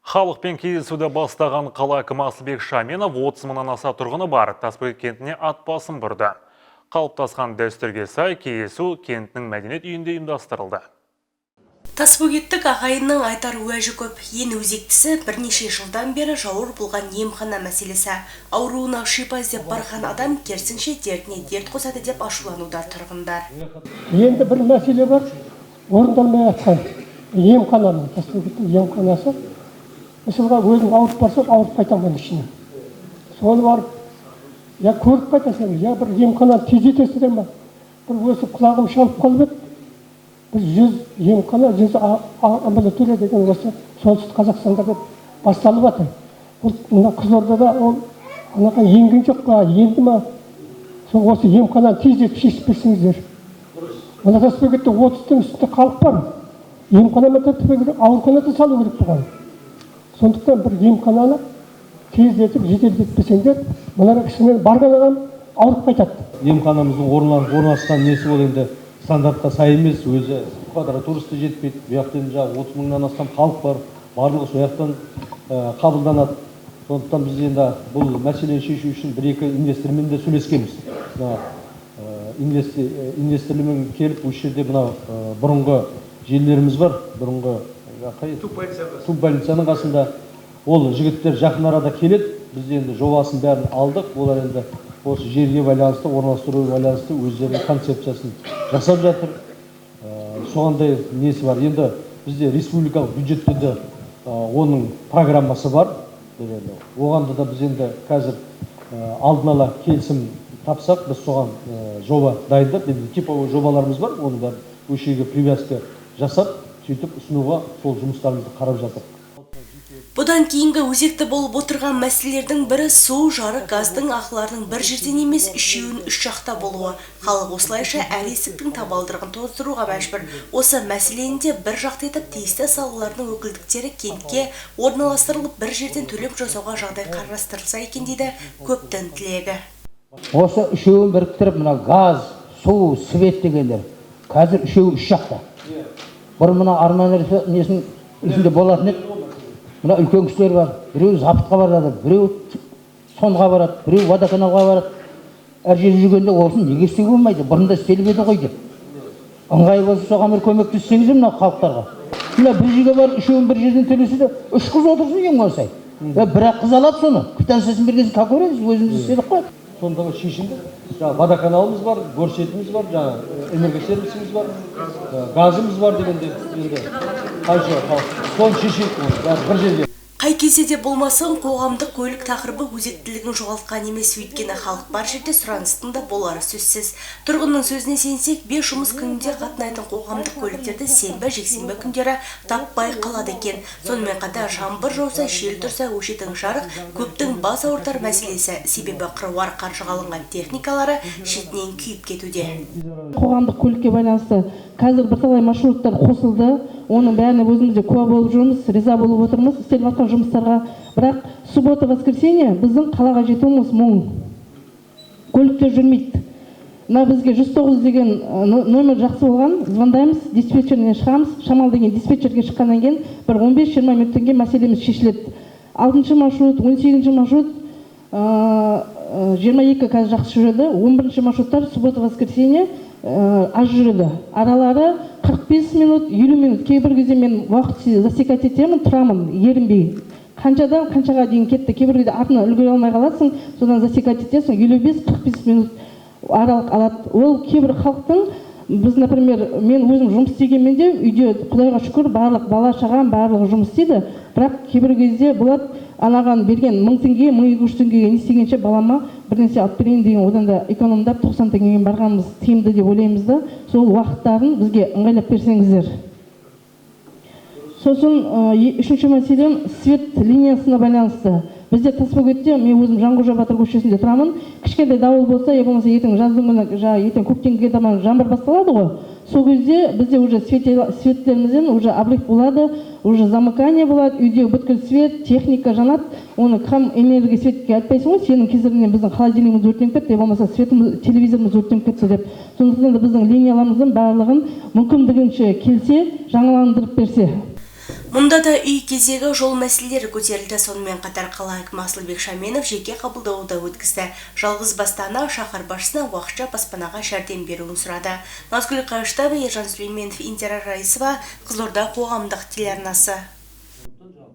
Халықпен кездесуді бастаған қала әкімі Асылбек Шаменов 30 мыңнан аса тұрғыны бар Таспы кентіне ат басын бұрды. Қалыптасқан дәстүрге сай кездесу кентінің мәдениет үйінде ұйымдастырылды. Тасбөгеттік ағайынның айтар уәжі көп. Ең өзектісі бірнеше жылдан бері жауыр болған емхана мәселесі. Ауруына шипа іздеп барған адам керісінше дертіне дерт қосады деп ашулануда тұрғындар. Енді бір мәселе бар, орындалмай жатқан емхананың, Тасбөгеттің емханасы. Мысалға өзім ауырып барсам, ауырып қайтамын ішіне. Соны барып, я көріп қайтасың, я бір емхананы тездетесіздер ма? Бір осы құлағым шалып қалып еді. Біз 100 емхана, 100 амбулатория деген осы солтүстік Қазақстанда деп басталып жатыр. Бұл мына Қызылордада ол анаға енген жоқ па, енді ма? Сол осы емхананы тездетіп шешіп берсеңіздер. Мына Тасбөгетте 30-тың үстінде халық бар. Емханамен тәртіпке керек, ауруханада салу керек болған. Сондықтан бір емхананы тездетіп, жеделдетпесеңдер, мына кісімен барған адам ауырып қайтады. Емханамыздың орналасқан несі ол енді стандартқа сай емес, өзі квадратурасы жетпейді. Bu жақта 30 мыңнан астам халық бар, барлығы сол жақтан қабылданады. Сондықтан біз енді бұл мәселені шешу үшін бір-екі инвестормен де сөйлескенбіз. Инвесторлармен келіп, осы жерде мына бұрынғы желілеріміз бар, бұрынғы туббольницаның қасында ол жігіттер жақын арада келеді. Біз енді жобасын бәрін алдық. Олар енді осы жерге байланысты, орналастыруға байланысты өздерінің концепциясын жасап жатыр. Соғандай несі бар. Енді бізде республикалық бюджетте де оның программасы бар. Оғанда да біз енді қазір алдын ала келісім тапсақ, біз соған жоба дайындап, енді типовый жобаларымыз бар. Оны да осы жерге привязка жасап, сөйтіп ұсынуға сол жұмыстарымызды қарап жатыр. Бұдан кейінгі өзекті болып отырған мәселелердің бірі су, жарық, газдың ақылардың бір жерден емес, үшеуін үш жақта болуы. Халық осылайша әр есіктің табалдырығын тоздыруға мәжбүр. Осы мәселені бір жақты етіп, тиісті салалардың өкілдіктері кентке орналастырылып, бір жерден төлем жасауға жағдай қарастырылса екен дейді көптің тілегі. Осы үшеуін біріктіріп, мына газ, су, свет дегендер, қазір үшеуі үш жақта. Бұрын мына арман несінің ішінде болатын еді. Мына үлкен кісілер бар, біреу запытқа барады, біреу сонға барады, біреу водоканалға барады. Әр жерде жүргенде олсын неге істеуге болмайды, бұрында істеліп еді ғой деп. Ыңғайы болса соған бір көмектессеңіздер мына халықтарға. Мына бір жерге бар, үшеуін бір жерден төлесе де, үш қыз отырсын ең болса. Бірақ қыз алады соны, квитанциясын бергенсін как көресіз, өзіміз істедік қой. Сондағы шешімді, водоканалымыз бар, горсетіміз бар, энергосервисіміз бар, газымыз бар дегенде, енді қанша халық, соны шешейік, бір жерде. Қай кезде де болмасын, қоғамдық көлік тақырыбы өзектілігін жоғалтқан емес, өйткені халық бар жерде сұраныстың да болары сөзсіз. Тұрғынның сөзіне сенсек, 5 жұмыс күнінде қатынайтын қоғамдық көліктерді сенбі, жексенбі күндері таппай қалады екен. Сонымен қатар жаңбыр жауса, жел тұрса, өшетін жарық көптің бас ауыртар мәселесі, себебі қыруар қаржыға алынған техникалары шетінен күйіп кетуде. Қоғамдық көлікке байланысты қазір бірталай маршруттар қосылды. Оның бәріне өзімізде куә болып жүрміз, риза болып отырмыз істеліп жатқан жұмыстарға. Бірақ суббота, воскресенье біздің қалаға жетуіміз мұң. Көліктер жүрмейді. Мына бізге 109 деген номер жақсы болған, звондаймыз, диспетчеріне шығамыз. Шамал деген диспетчерге шыққаннан кейін бір 15-20 минуттан кейін мәселеміз шешіледі. 6-шы маршрут, 18-ші маршрут, 22 қазір жақсы жүреді. 11-ші маршруттар суббота, воскресенье аз жүреді. Аралары 45 минут, 50 минут. Кейбір кезде мен уақыт засекать етемін, тұрамын, ерінбей. Қаншадан қаншаға дейін кетті. Кейбір кезде артына үлгере алмай қаласың, содан засекать етесің, 55-45 минут аралық алады. Ол кейбір халықтың, біз, например, мен өзім жұмыс істегенмен де үйде Құдайға шүкір барлық бала шағам барлығы жұмыс істейді. Бірақ кейбір кезде болады, анаған берген 1000 теңге, 1200 теңгеге не істегенше балама бір нәрсе алып берейін деген, одан да экономдап 90 теңгеге барғанымыз тиімді деп ойлаймыз да, сол уақыттарын бізге ыңғайлап берсеңіздер. Сосын үшінші мәселем свет линиясына байланысты. Бізде Тасбөгетте, мен өзім Жанқожа Батыр көшесінде тұрамын. Кішкентай дауыл болса, я болмаса ертең жаздың күні, ертең көктемге таман жаңбыр басталады ғой. Сол кезде бізде уже светтерімізден уже облив болады, уже замыкание болады, үйде бүткіл свет, техника жанады. Оны кім энергосветке айтпайсың ғой, сенің кесірінен біздің холодильнигіміз өртеніп кетті, я болмаса телевизорымыз өртеніп кетті деп. Сондықтан да біздің линияларымыздың барлығын мүмкіндігінше келсе, жаңаландырып берсе. Мұнда да үй кезегі жол мәселелері көтерілді. Сонымен қатар қала әкімі Асылбек Шаменов жеке қабылдауда өткізді. Жалғыз бастана шаһар басшысына уақытша баспанаға жәрдем беруін сұрады. Назгүл Қайыштаева, Ержан Сүлейменов, Индира Раисова, Қызылорда қоғамдық телеарнасы.